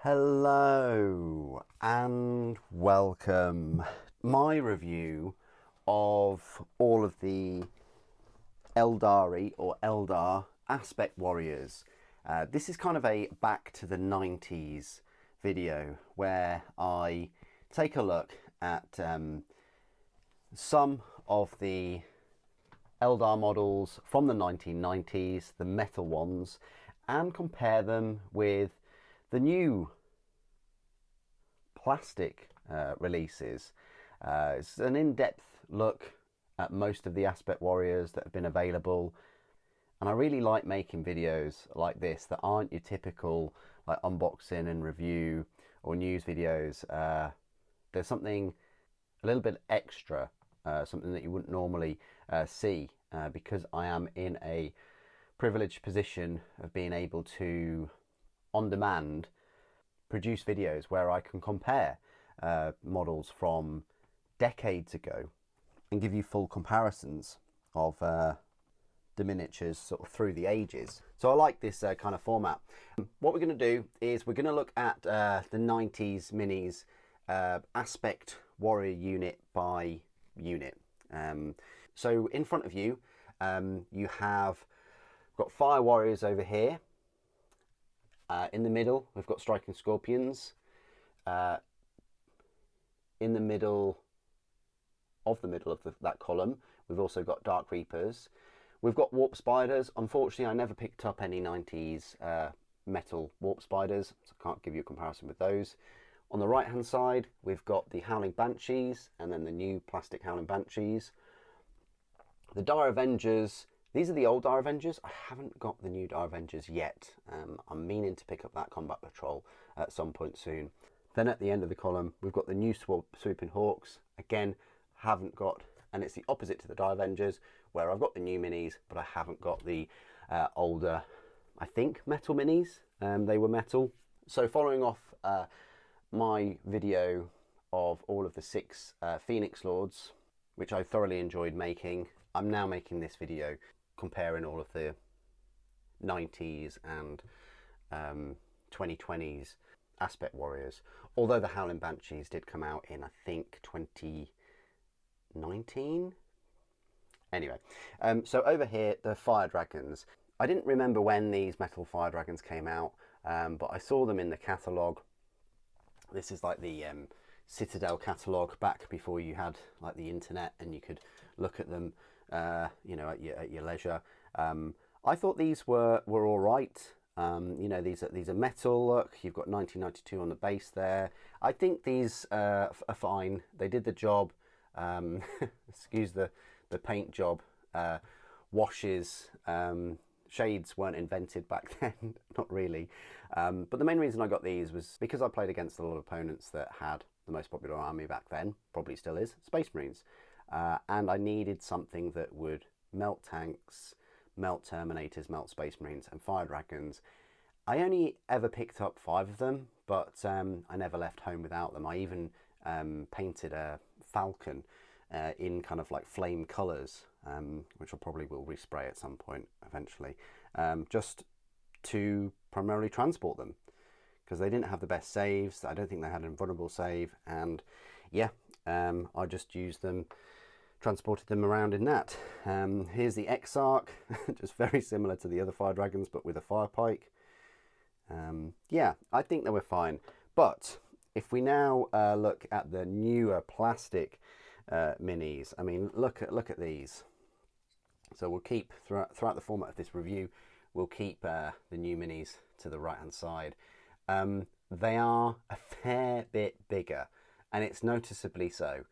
Hello and welcome. My review of all of the Aeldari or Eldar Aspect Warriors. This is kind of a back to the 90s video where I take a look at some of the Eldar models from the 1990s, the metal ones, and compare them with the new plastic releases. It's an in-depth look at most of the Aspect Warriors that have been available, and I really like making videos like this that aren't your typical like unboxing and review or news videos. There's something a little bit extra, something that you wouldn't normally see, because I am in a privileged position of being able to on demand produce videos where I can compare models from decades ago and give you full comparisons of the miniatures sort of through the ages. So I like this kind of format. What we're going to do is we're going to look at the 90s minis, Aspect Warrior unit by unit. So in front of you, you have got Fire Warriors over here. In the middle, we've got Striking Scorpions. In the middle of that column, we've also got Dark Reapers. We've got Warp Spiders. Unfortunately, I never picked up any 90s metal Warp Spiders, so I can't give you a comparison with those. On the right-hand side, we've got the Howling Banshees, and then the new plastic Howling Banshees. The Dire Avengers. These are the old Dire Avengers. I haven't got the new Dire Avengers yet. I'm meaning to pick up that Combat Patrol at some point soon. Then at the end of the column, we've got the new Swooping Hawks. Again, haven't got, and it's the opposite to the Dire Avengers, where I've got the new minis, but I haven't got the older, I think, metal minis. They were metal. So following off my video of all of the 6 Phoenix Lords, which I thoroughly enjoyed making, I'm now making this video comparing all of the 90s and 2020s Aspect Warriors. Although the Howling Banshees did come out in, I think, 2019. Anyway, so over here, the Fire Dragons. I didn't remember when these metal Fire Dragons came out, but I saw them in the catalogue. This is like the Citadel catalogue back before you had like the internet and you could look at them you know, at your leisure. I thought these were all right. You know, these are metal. Look, you've got 1992 on the base there. I think these are fine. They did the job. Excuse the paint job. Washes, shades weren't invented back then, not really. But the main reason I got these was because I played against a lot of opponents that had the most popular army back then, probably still is, Space Marines. And I needed something that would melt tanks, melt Terminators, melt Space Marines, and Fire Dragons. I only ever picked up 5 of them, but I never left home without them. I even painted a Falcon in kind of like flame colours, which I probably will respray at some point eventually, just to primarily transport them, because they didn't have the best saves. I don't think they had an invulnerable save, and yeah, I just used them, transported them around in that. Here's the Exarch, just very similar to the other Fire Dragons, but with a fire pike. Yeah, I think they were fine. But if we now look at the newer plastic minis, I mean, look at these. So we'll keep throughout the format of this review, we'll keep the new minis to the right hand side. They are a fair bit bigger, and it's noticeably so.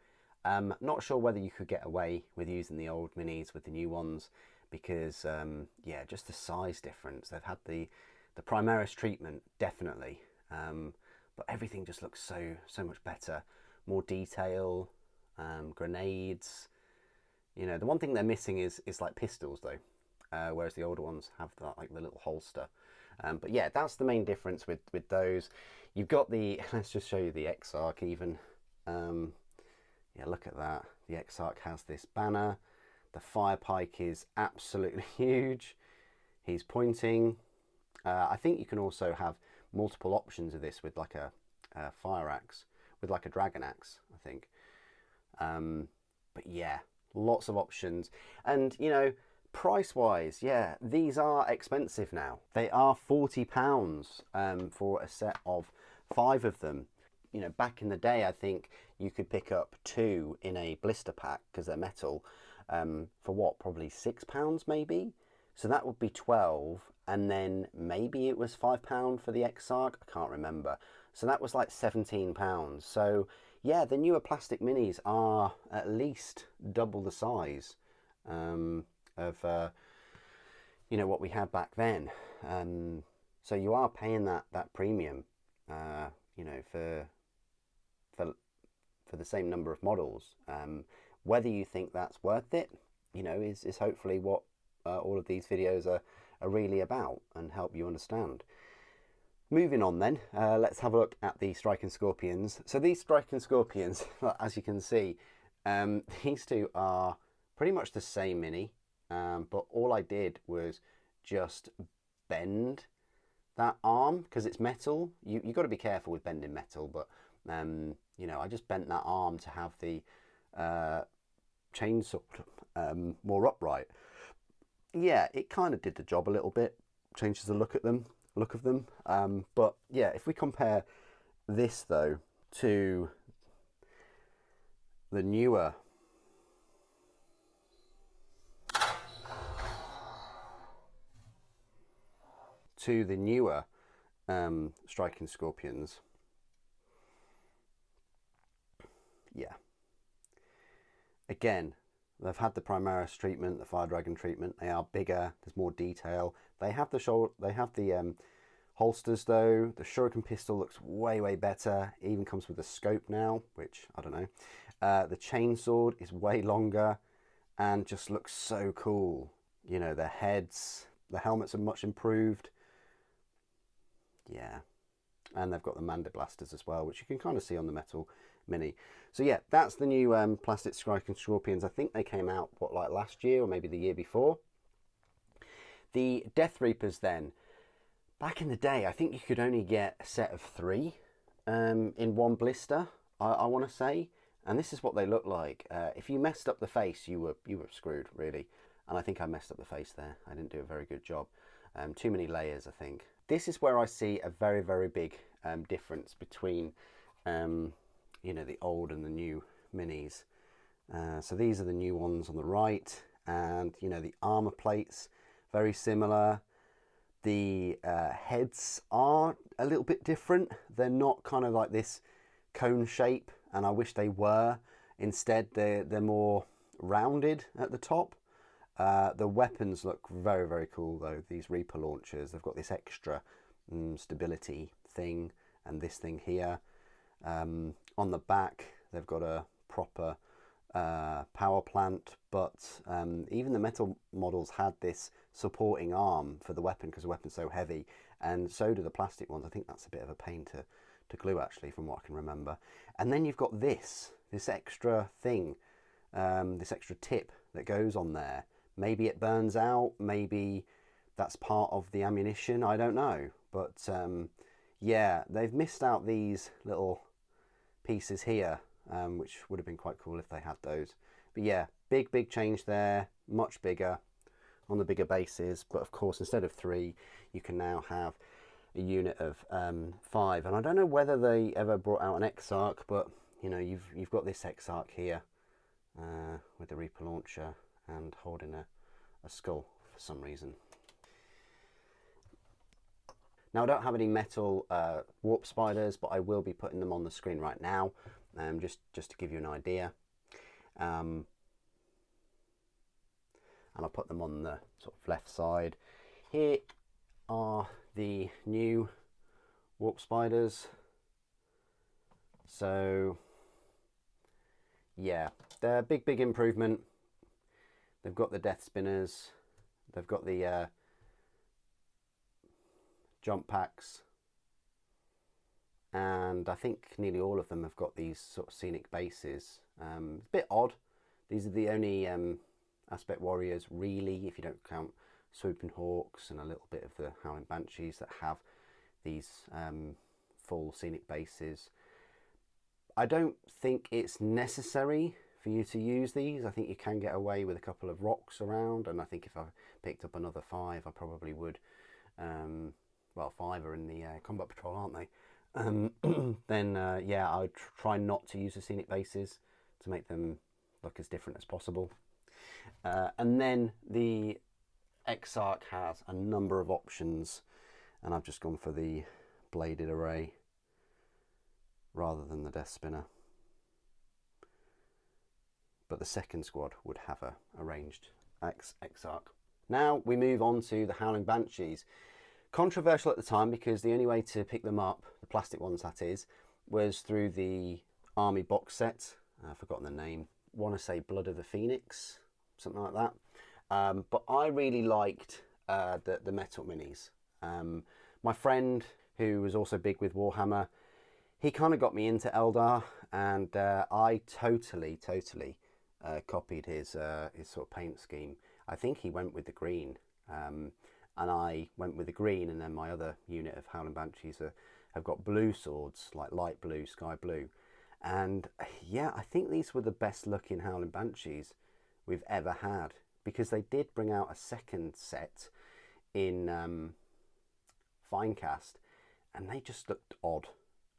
Not sure whether you could get away with using the old minis with the new ones, because yeah, just the size difference. They've had the Primaris treatment, definitely, but everything just looks so much better. More detail, grenades. You know, the one thing they're missing is like pistols though, whereas the older ones have that, like the little holster. But yeah, that's the main difference with those. You've got the, let's just show you the Exarch even. Yeah, look at that. The Exarch has this banner. The fire pike is absolutely huge. He's pointing. I think you can also have multiple options of this with like a fire axe, with like a dragon axe, I think. But yeah, lots of options. And, you know, price wise, yeah, these are expensive now. They are £40 for a set of 5 of them. You know, back in the day, I think you could pick up 2 in a blister pack because they're metal for what, probably £6 maybe. So that would be 12, and then maybe it was £5 for the Exarch. I can't remember. So that was like £17. So yeah, the newer plastic minis are at least double the size of you know, what we had back then. So you are paying that premium, you know, for the same number of models. Whether you think that's worth it, you know, is hopefully what all of these videos are really about, and help you understand. Moving on then, let's have a look at the Striking Scorpions. So these Striking Scorpions, as you can see, these two are pretty much the same mini, but all I did was just bend that arm, because it's metal. You've got to be careful with bending metal, but you know, I just bent that arm to have the chainsaw more upright. Yeah, it kind of did the job a little bit, changes the look of them. But yeah, if we compare this though to the newer Striking Scorpions, yeah, again, they've had the Primaris treatment, the Fire Dragon treatment. They are bigger. There's more detail. They have the shoulder. They have the holsters though. The Shuriken pistol looks way better. It even comes with a scope now, which I don't know. The chainsword is way longer, and just looks so cool. You know, their heads, the helmets are much improved. Yeah, and they've got the Manda blasters as well, which you can kind of see on the metal mini. So yeah, that's the new plastic Striking Scorpions. I think they came out, what, like last year or maybe the year before. The Death Reapers then, back in the day, I think you could only get a set of 3 in one blister, I want to say. And this is what they look like. If you messed up the face, you were screwed, really. And I think I messed up the face there. I didn't do a very good job. Too many layers, I think. This is where I see a very big difference between you know, the old and the new minis. So these are the new ones on the right, and you know, the armor plates very similar. The heads are a little bit different. They're not kind of like this cone shape, and I wish they were. Instead, they're more rounded at the top. The weapons look very cool though. These Reaper launchers, they've got this extra stability thing, and this thing here. On the back, they've got a proper power plant, but even the metal models had this supporting arm for the weapon because the weapon's so heavy, and so do the plastic ones. I think that's a bit of a pain to glue, actually, from what I can remember. And then you've got this extra thing, this extra tip that goes on there. Maybe it burns out, maybe that's part of the ammunition, I don't know. But yeah, they've missed out these little pieces here, which would have been quite cool if they had those. But yeah, big change there, much bigger on the bigger bases. But of course, instead of 3, you can now have a unit of 5. And I don't know whether they ever brought out an Exarch, but you know, you've got this Exarch here with the Reaper launcher and holding a skull for some reason. Now, I don't have any metal warp spiders, but I will be putting them on the screen right now, just to give you an idea. And I'll put them on the sort of left side. Here are the new warp spiders. So yeah, they're a big improvement. They've got the death spinners, they've got the jump packs, and I think nearly all of them have got these sort of scenic bases. It's a bit odd. These are the only aspect warriors, really, if you don't count Swooping Hawks and a little bit of the Howling banshees, that have these full scenic bases. I don't think it's necessary for you to use these. I think you can get away with a couple of rocks around, and I think if I picked up another 5, I probably would. Well, 5 are in the combat patrol, aren't they? Then yeah, I would try not to use the scenic bases to make them look as different as possible. And then the Exarch has a number of options, and I've just gone for the bladed array rather than the Death Spinner. But the second squad would have a ranged Exarch. Now we move on to the Howling Banshees. Controversial at the time, because the only way to pick them up, the plastic ones that is, was through the Army box set. I've forgotten the name. I want to say Blood of the Phoenix, something like that. But I really liked the metal minis. My friend, who was also big with Warhammer, he kind of got me into Aeldari, and I totally copied his sort of paint scheme. I think he went with the green, and I went with the green, and then my other unit of Howling Banshees have got blue swords, like light blue, sky blue. And yeah, I think these were the best looking Howling Banshees we've ever had, because they did bring out a second set in Finecast, and they just looked odd.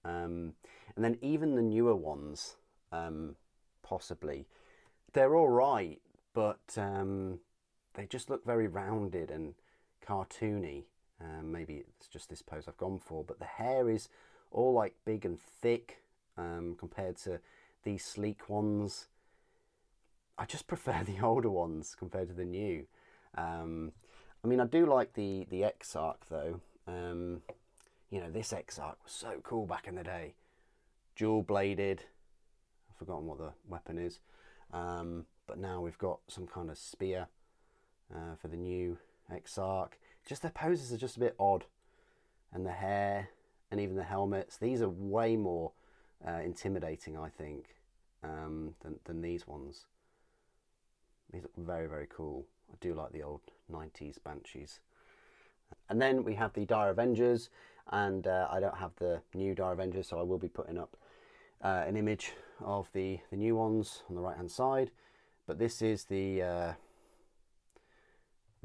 And then even the newer ones, possibly, they're all right, but they just look very rounded and cartoony. Maybe it's just this pose I've gone for, but the hair is all like big and thick compared to these sleek ones. I just prefer the older ones compared to the new. I mean, I do like the Exarch though. You know, this Exarch was so cool back in the day. Dual bladed. I've forgotten what the weapon is. But now we've got some kind of spear for the new Exarch. Just their poses are just a bit odd. And the hair and even the helmets. These are way more intimidating, I think, than these ones. These look very, very cool. I do like the old 90s Banshees. And then we have the Dire Avengers, and I don't have the new Dire Avengers, so I will be putting up an image of the new ones on the right hand side. But this is the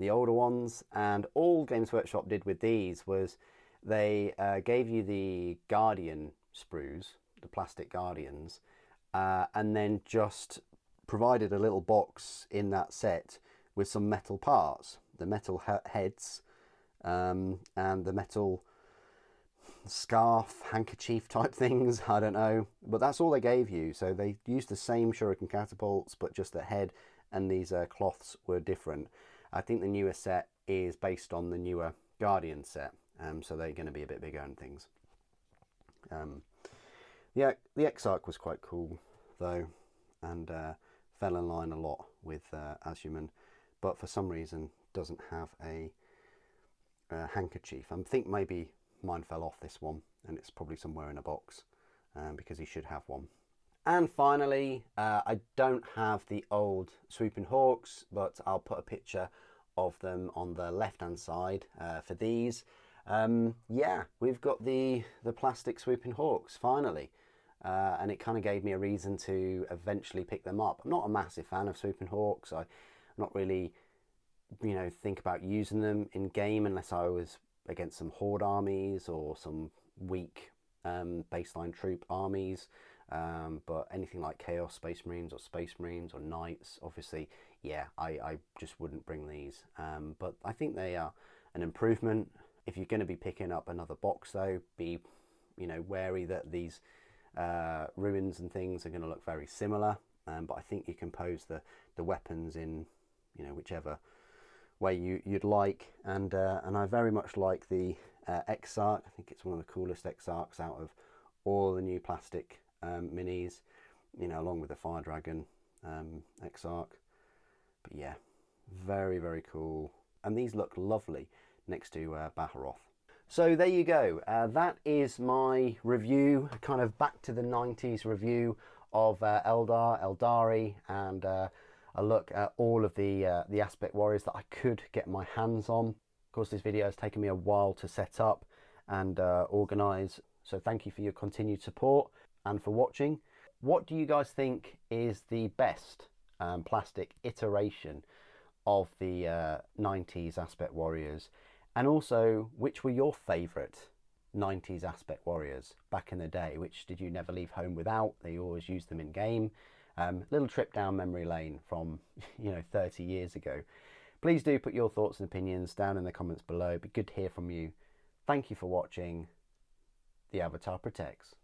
older ones, and all Games Workshop did with these was they gave you the Guardian sprues, the plastic Guardians, and then just provided a little box in that set with some metal parts, the metal heads, and the metal scarf, handkerchief type things, I don't know, but that's all they gave you. So they used the same shuriken catapults, but just the head and these cloths were different. I think the newer set is based on the newer Guardian set, so they're going to be a bit bigger and things. Yeah, the Exarch was quite cool though, and fell in line a lot with Ashuman, but for some reason doesn't have a handkerchief. I think maybe mine fell off this one, and it's probably somewhere in a box, because he should have one. And finally, I don't have the old Swooping Hawks, but I'll put a picture of them on the left hand side for these. Yeah, we've got the plastic Swooping Hawks finally, and it kind of gave me a reason to eventually pick them up. I'm not a massive fan of Swooping Hawks. I'm not really, you know, think about using them in game unless I was against some horde armies or some weak baseline troop armies. But anything like Chaos Space Marines or Knights, obviously, yeah, I just wouldn't bring these. But I think they are an improvement. If you're going to be picking up another box though, be, you know, wary that these ruins and things are going to look very similar. But I think you can pose the weapons in, you know, whichever way you'd like. And I very much like the Exarch. I think it's one of the coolest Exarchs out of all the new plastic minis, you know, along with the Fire Dragon Exarch. But yeah, very, very cool. And these look lovely next to Baharoth. So there you go. That is my review, kind of back to the 90s review of Aeldari, and a look at all of the aspect warriors that I could get my hands on. Of course, this video has taken me a while to set up, and organise. So thank you for your continued support and for watching. What do you guys think is the best plastic iteration of the 90s Aspect Warriors? And also, which were your favourite 90s Aspect Warriors back in the day? Which did you never leave home without? They always used them in game. Little trip down memory lane from 30 years ago. Please do put your thoughts and opinions down in the comments below. It'd be good to hear from you. Thank you for watching. The Avatar protects.